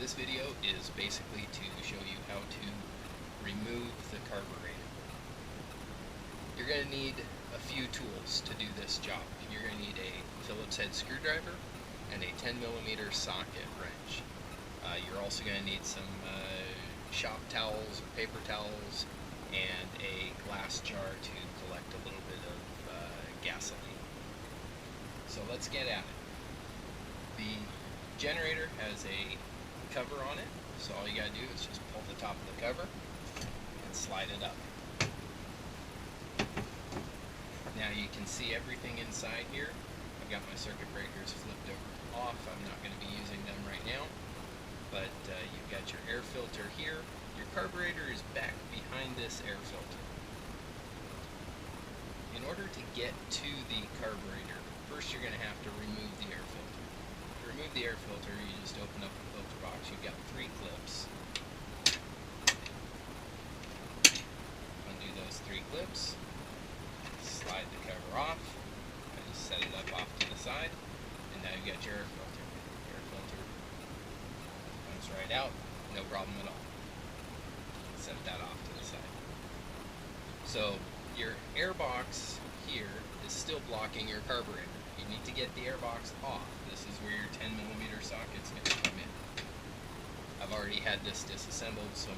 This video is basically to show you how to remove the carburetor. You're going to need a few tools to do this job. You're going to need a Phillips head screwdriver and a 10mm socket wrench. You're also going to need some shop towels or paper towels and a glass jar to collect a little bit of gasoline. So let's get at it. The generator has a cover on it, so all you gotta do is just pull the top of the cover and slide it up. Now you can see everything inside here. I've got my circuit breakers flipped over off. I'm not going to be using them right now, but you've got your air filter here. Your carburetor is back behind this air filter. In order to get to the carburetor, first you're going to have to remove the air filter. To remove the air filter, you just open up the filter box. You've got 3 clips. Undo those 3 clips. Slide the cover off. I just set it up off to the side, and now you've got your air filter. Your air filter comes right out, no problem at all. Set that off to the side. So your air box here is still blocking your carburetor. You need to get the air box off. This is where your 10mm socket's going to come in. I've already had this disassembled, so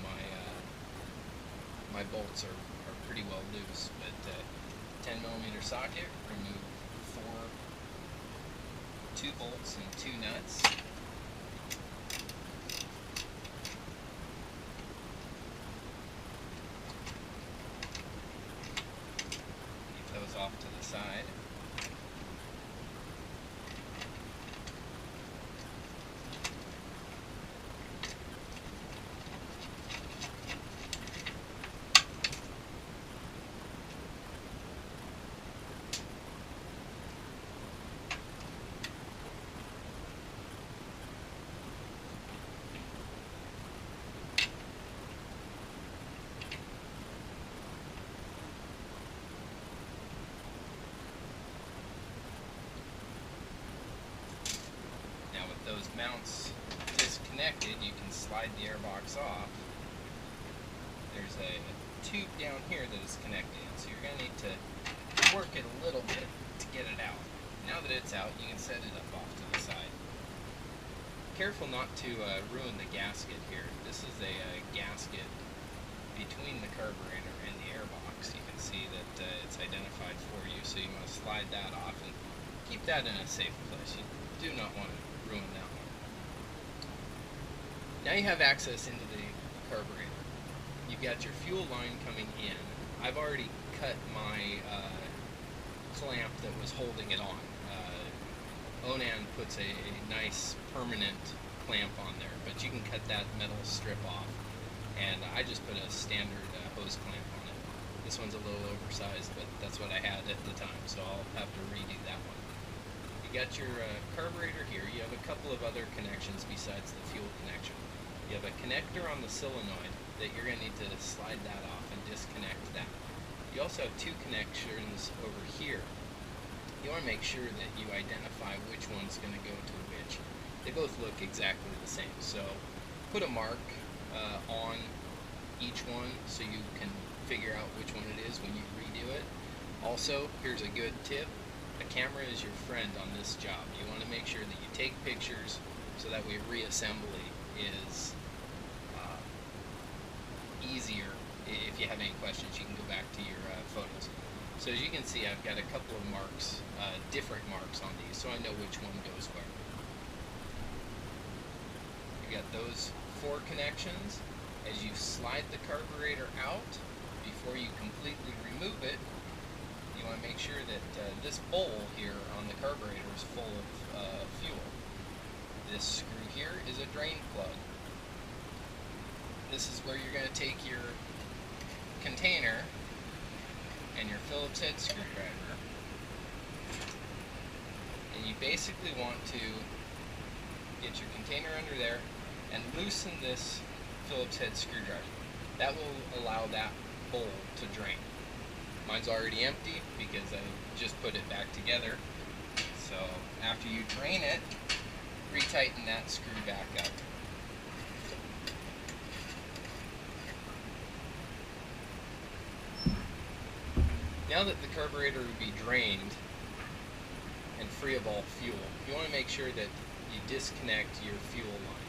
my bolts are pretty well loose, but 10mm socket, remove 2 bolts and 2 nuts. Keep those off to the side. Those mounts disconnected, you can slide the air box off. There's a tube down here that is connected, so you're going to need to work it a little bit to get it out. Now that it's out, you can set it up off to the side. Careful not to ruin the gasket here. This is a gasket between the carburetor and the air box. You can see that it's identified for you, so you want to slide that off and keep that in a safe place. You do not want to ruin that one. Now you have access into the carburetor. You've got your fuel line coming in. I've already cut my clamp that was holding it on. Onan puts a nice permanent clamp on there, but you can cut that metal strip off. And I just put a standard hose clamp on it. This one's a little oversized, but that's what I had at the time, so I'll have to redo that one. You got your carburetor here. You have a couple of other connections besides the fuel connection. You have a connector on the solenoid that you're going to need to slide that off and disconnect that. You also have 2 connections over here. You want to make sure that you identify which one's going to go to which. They both look exactly the same, so put a mark on each one so you can figure out which one it is when you redo it. Also, here's a good tip. A camera is your friend on this job. You want to make sure that you take pictures so that way reassembly is easier. If you have any questions, you can go back to your photos. So as you can see, I've got a couple of marks, different marks on these, so I know which one goes where. You got those 4 connections. As you slide the carburetor out, before you completely remove it, you want to make sure that this bowl here on the carburetor is full of fuel. This screw here is a drain plug. This is where you're going to take your container and your Phillips head screwdriver, and you basically want to get your container under there and loosen this Phillips head screwdriver. That will allow that bowl to drain. Mine's already empty because I just put it back together. So after you drain it, retighten that screw back up. Now that the carburetor would be drained and free of all fuel, you want to make sure that you disconnect your fuel line.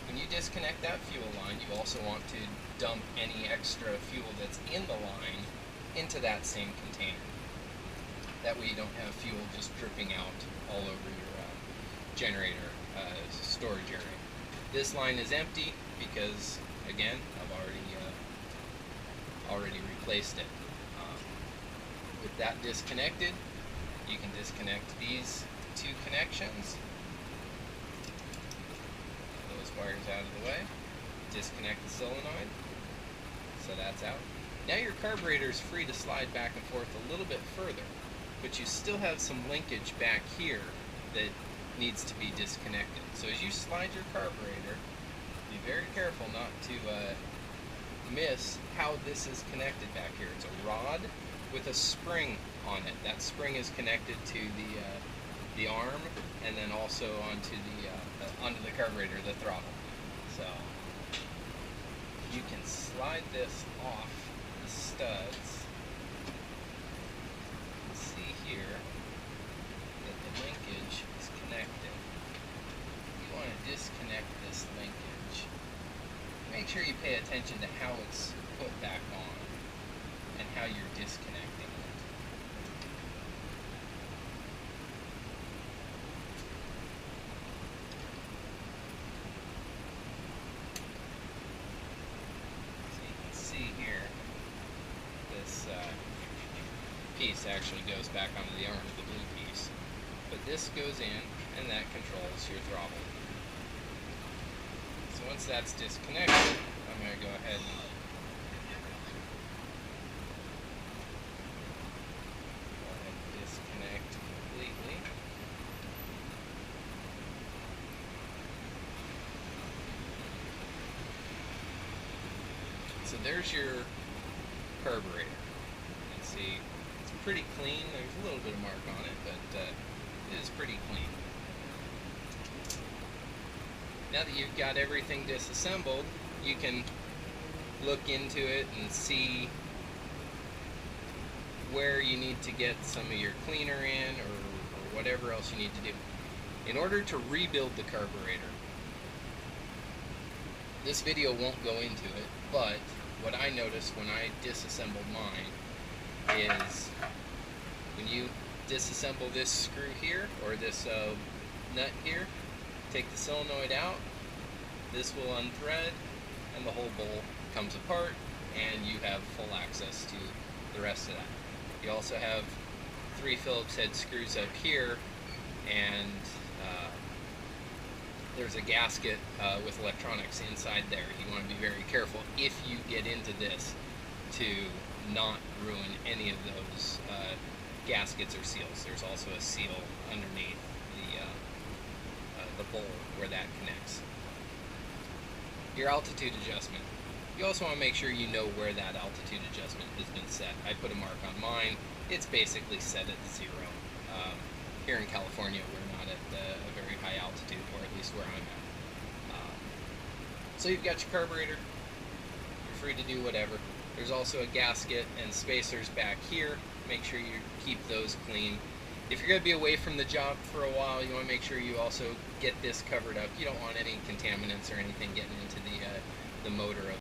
When you disconnect that fuel line, you also want to dump any extra fuel that's in the line into that same container. That way you don't have fuel just dripping out all over your generator storage area. This line is empty because, again, I've already replaced it. With that disconnected, you can disconnect these two connections. Those wires out of the way. Disconnect the solenoid. So that's out. Now your carburetor is free to slide back and forth a little bit further, but you still have some linkage back here that needs to be disconnected. So as you slide your carburetor, be very careful not to miss how this is connected back here. It's a rod with a spring on it. That spring is connected to the arm, and then also onto the carburetor, the throttle. So you can slide this off the studs. You can see here that the linkage is connected. You want to disconnect this linkage. Make sure you pay attention to how it's put back on and how you're disconnecting it. So you can see here, this piece actually goes back onto the arm of the blue piece. But this goes in, and that controls your throttle. So once that's disconnected, I'm going to go ahead and disconnect completely. So there's your carburetor. You can see it's pretty clean. There's a little bit of mark on it, but it is pretty clean. Now that you've got everything disassembled, you can look into it and see where you need to get some of your cleaner in, or whatever else you need to do. In order to rebuild the carburetor, this video won't go into it, but what I noticed when I disassembled mine is when you disassemble this screw here, or this nut here, take the solenoid out, this will unthread, and the whole bowl comes apart, and you have full access to the rest of that. You also have 3 Phillips head screws up here, and there's a gasket with electronics inside there. You want to be very careful if you get into this to not ruin any of those gaskets or seals. There's also a seal underneath the bowl where that connects. Your altitude adjustment. You also want to make sure you know where that altitude adjustment has been set. I put a mark on mine. It's basically set at 0. Here in California, we're not at a very high altitude, or at least where I'm at. So you've got your carburetor. You're free to do whatever. There's also a gasket and spacers back here. Make sure you keep those clean. If you're going to be away from the job for a while, you want to make sure you also get this covered up. You don't want any contaminants or anything getting into the motor of